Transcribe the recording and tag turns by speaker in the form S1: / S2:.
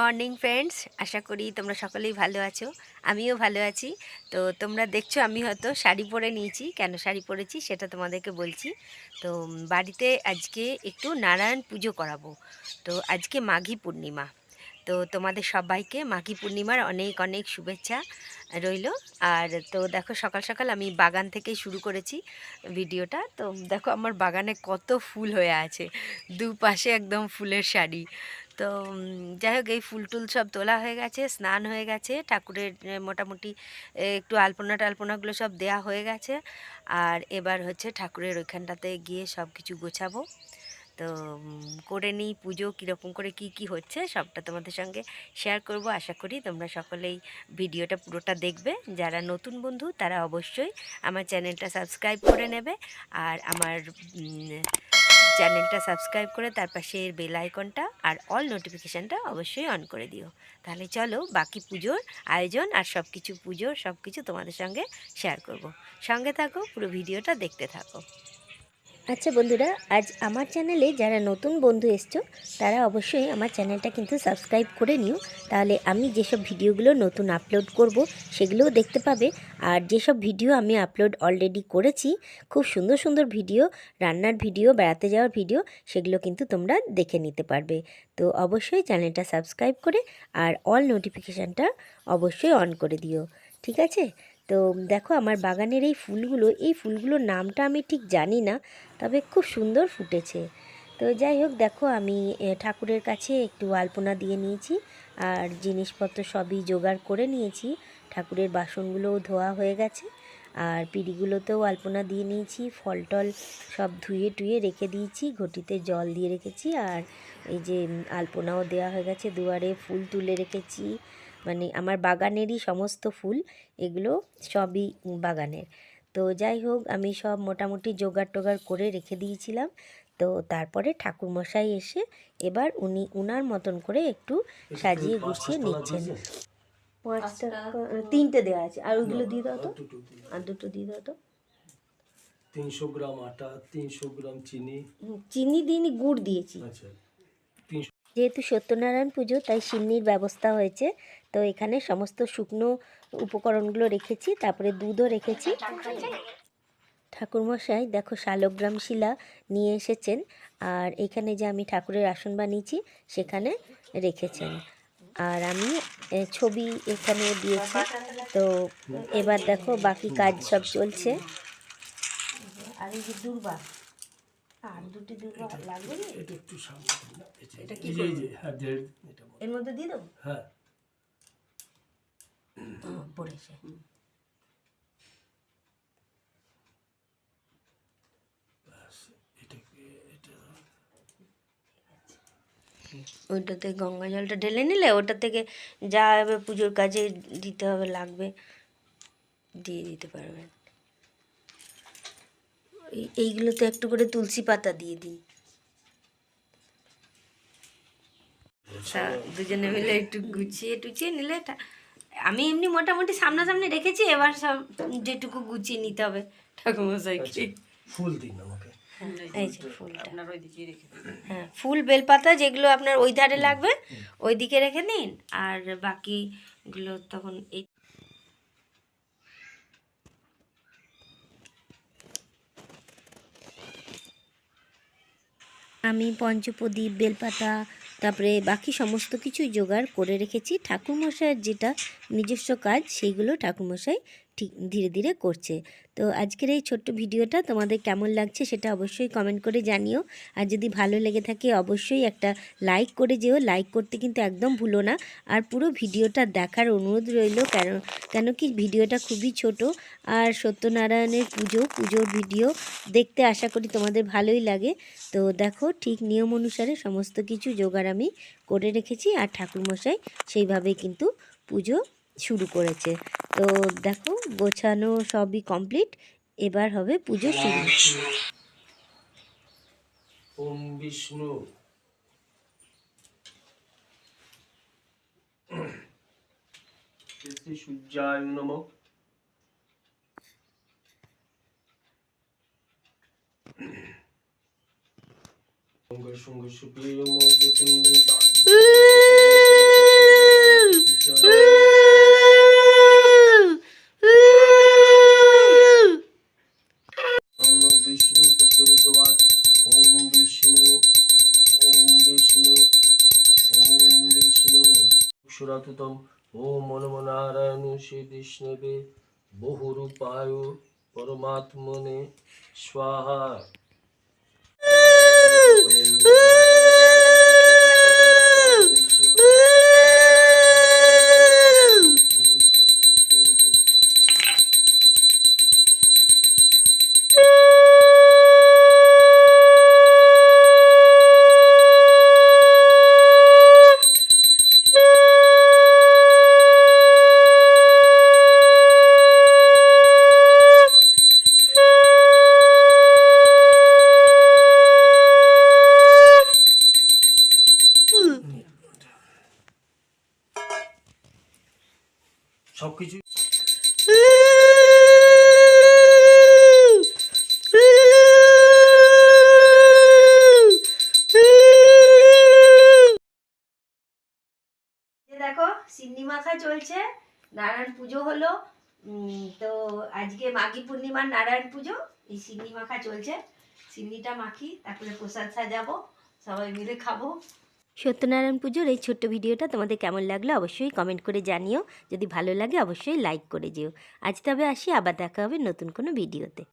S1: Morning friends, আশা করি তোমরা সকলেই ভালো আছো। আমিও ভালো আছি। তো তোমরা দেখছো আমি হয়তো শাড়ি পরে নিয়েছি। কেন শাড়ি পরেছি সেটা তোমাদেরকে বলছি। তো বাড়িতে আজকে একটু নারায়ণ পুজো করাবো। তো আজকে মাঘী পূর্ণিমা। তো তোমাদের সবাইকে মাঘী পূর্ণিমার অনেক অনেক শুভেচ্ছা রইলো। আর তো দেখো সকাল সকাল আমি বাগান থেকেই শুরু করেছি ভিডিওটা। তো দেখো আমার বাগানে কত ফুল হয়ে আছে, দুপাশে একদম ফুলের শাড়ি। তো যাই হোক, এই ফুল টুল সব তোলা হয়ে গেছে, স্নান হয়ে গেছে, ঠাকুরের মোটামুটি একটু আলপনা টালপনাগুলো সব দেয়া হয়ে গেছে। আর এবার হচ্ছে ঠাকুরের ওইখানটাতে গিয়ে সব কিছু গোছাবো। তো করে নিই পুজো কীরকম করে কি কি হচ্ছে সবটা তোমাদের সঙ্গে শেয়ার করব। আশা করি তোমরা সকলেই ভিডিওটা পুরোটা দেখবে। যারা নতুন বন্ধু তারা অবশ্যই আমার চ্যানেলটা সাবস্ক্রাইব করে নেবে। আর আমার চ্যানেলটা সাবস্ক্রাইব করে তার পাশে বেল আইকনটা আর অল নোটিফিকেশানটা অবশ্যই অন করে দিও। তাহলে চলো বাকি পুজোর আয়োজন আর সব কিছু পুজোর সব কিছু তোমাদের সঙ্গে শেয়ার করব। সঙ্গে থাকো, পুরো ভিডিওটা দেখতে থাকো। আচ্ছা বন্ধুরা, আজ আমার চ্যানেলে যারা নতুন বন্ধু এসছো তারা অবশ্যই আমার চ্যানেলটা কিন্তু সাবস্ক্রাইব করে নিও। তাহলে আমি যেসব ভিডিওগুলো নতুন আপলোড করব সেগুলোও দেখতে পাবে। আর যেসব ভিডিও আমি আপলোড অলরেডি করেছি, খুব সুন্দর সুন্দর ভিডিও, রান্নার ভিডিও, বেড়াতে যাওয়ার ভিডিও, সেগুলো কিন্তু তোমরা দেখে নিতে পারবে। তো অবশ্যই চ্যানেলটা সাবস্ক্রাইব করে আর অল নোটিফিকেশানটা অবশ্যই অন করে দিও, ঠিক আছে? তো দেখো আমার বাগানের এই ফুলগুলোর নামটা আমি ঠিক জানি না, তবে খুব সুন্দর ফুটেছে। তো যাই হোক, দেখো আমি ঠাকুরের কাছে একটু আলপনা দিয়ে নিয়েছি আর জিনিসপত্র সবই জোগাড় করে নিয়েছি। ঠাকুরের বাসনগুলোও ধোয়া হয়ে গেছে আর পিঁড়িগুলোতেও আলপনা দিয়ে নিয়েছি। ফল টল সব ধুয়ে টুয়ে রেখে দিয়েছি, ঘটিতে জল দিয়ে রেখেছি। আর এই যে আলপনাও দেওয়া হয়ে গেছে, দুয়ারে ফুল তুলে রেখেছি। মানে আমার বাগানেরই সমস্ত ফুল, এগুলো সবই বাগানের। তো যাই হোক, আমি সব মোটামুটি জোগাড় টোগাড় করে রেখে দিয়েছিলাম। তো তারপরে ঠাকুরমশাই এসে এবার উনার মতন করে একটু সাজিয়ে গুছিয়ে নিচ্ছেন। 5 টাকা 3টে দেওয়া আছে, আর ওইগুলো দিয়ে দাও তো, আর দুটো দিয়ে দাও তো।
S2: 300 গ্রাম আটা, 300 গ্রাম চিনি।
S1: চিনি দিইনি, গুড় দিয়েছি।
S2: আচ্ছা,
S1: যেহেতু সত্যনারায়ণ পুজো তাই সিন্নির ব্যবস্থা হয়েছে। তো এখানে সমস্ত শুকনো উপকরণগুলো রেখেছি, তারপরে দুধও রেখেছি। ঠাকুরমশাই দেখো শালগ্রাম শিলা নিয়ে এসেছেন আর এখানে যে আমি ঠাকুরের আসন বানিয়েছি সেখানে রেখেছেন। আর আমি ছবি এখানে দিয়েছি। তো এবার দেখো বাকি কাজ সব চলছে। আর এই যে দূর্বা, আর দুটি দূর্বা লাগবে না?
S2: এটা একটু সামনে না,
S1: এটা কি
S2: এই যে হ্যাঁ, এটা
S1: এর মধ্যে দিয়ে দেবো?
S2: হ্যাঁ,
S1: পড়েছে। ওইটাতে গঙ্গা জলটা ঢেলে নিলে ওটা থেকে যা হবে পুজোর কাজে দিতে হবে লাগবে দিয়ে দিতে পারবেন। এইগুলোতে একটু করে তুলসী পাতা দিয়ে দিন। দুজনে মিলে একটু গুছিয়ে টুচিয়ে নিলে এটা, আমি এমনি মোটামুটি সামনাসামনি রেখেছি, এবার সব যেটুকু গুছিয়ে নিতে হবে ঠাকুরমশাইকে।
S2: ফুল দিন আমাকে।
S1: এই যে ফুলটা আপনার ওই দিকে রেখে দিন। হ্যাঁ, ফুল বেলপাতা যেগুলো আপনার ওই ধারে লাগবে ওই দিকে রেখে দিন, আর বাকিগুলো তখন এই আমি পঞ্চপ্রদীপ, বেলপাতা, তারপরে বাকি সমস্ত কিছুই জোগাড় করে রেখেছি। ঠাকুরমশাইয়ের যেটা নিজস্ব কাজ সেইগুলো ঠাকুরমশাই ঠিক ধীরে ধীরে করছে। তো আজকের এই ছোট্ট ভিডিওটা তোমাদের কেমন লাগছে সেটা অবশ্যই কমেন্ট করে জানিও। আর যদি ভালো লেগে থাকে অবশ্যই একটা লাইক করে যেও, লাইক করতে কিন্তু একদম ভুলো না। আর পুরো ভিডিওটা দেখার অনুরোধ রইল, কেন কি ভিডিওটা খুবই ছোট। আর সত্যনারায়ণের পুজোর ভিডিও দেখতে আশা করি তোমাদের ভালোই লাগে। তো দেখো ঠিক নিয়ম অনুসারে সমস্ত কিছু জোগাড় আমি করে রেখেছি আর ঠাকুরমশাই সেইভাবেই কিন্তু পুজো শুরু করেছে। তো দেখো গোছানো সবই কমপ্লিট, এবার হবে পুজো শুরু।
S2: ওম বিষ্ণু শ্রী সূর্যায় নমঃ। সঙ্গে সঙ্গে সুপ্রিয় মধুতিন্দন विष्णु प्रचोदयात्। ओम विष्णु ओम विष्णु ओम विष्णु सुरातुतम। ओम नमो नारायण श्रीकृष्णवे बहुरूपाय परमात्मने स्वाहा। সবকিছু
S1: দেখো সিন্নি মাখা চলছে, নারায়ণ পুজো হলো। তো আজকে মাঘী পূর্ণিমার নারায়ণ পুজো, এই সিন্নি মাখা চলছে। সিন্নিটা মাখি, তারপরে প্রসাদ সাজাবো, সবাই মিলে খাবো। সত্যনারায়ণ পুজোর এই ছোট্ট ভিডিওটা তোমাদের কেমন লাগলো অবশ্যই কমেন্ট করে জানিও। যদি ভালো লাগে অবশ্যই লাইক করে যেও। আজ তবে আসি, আবার দেখা হবে নতুন কোনো ভিডিওতে।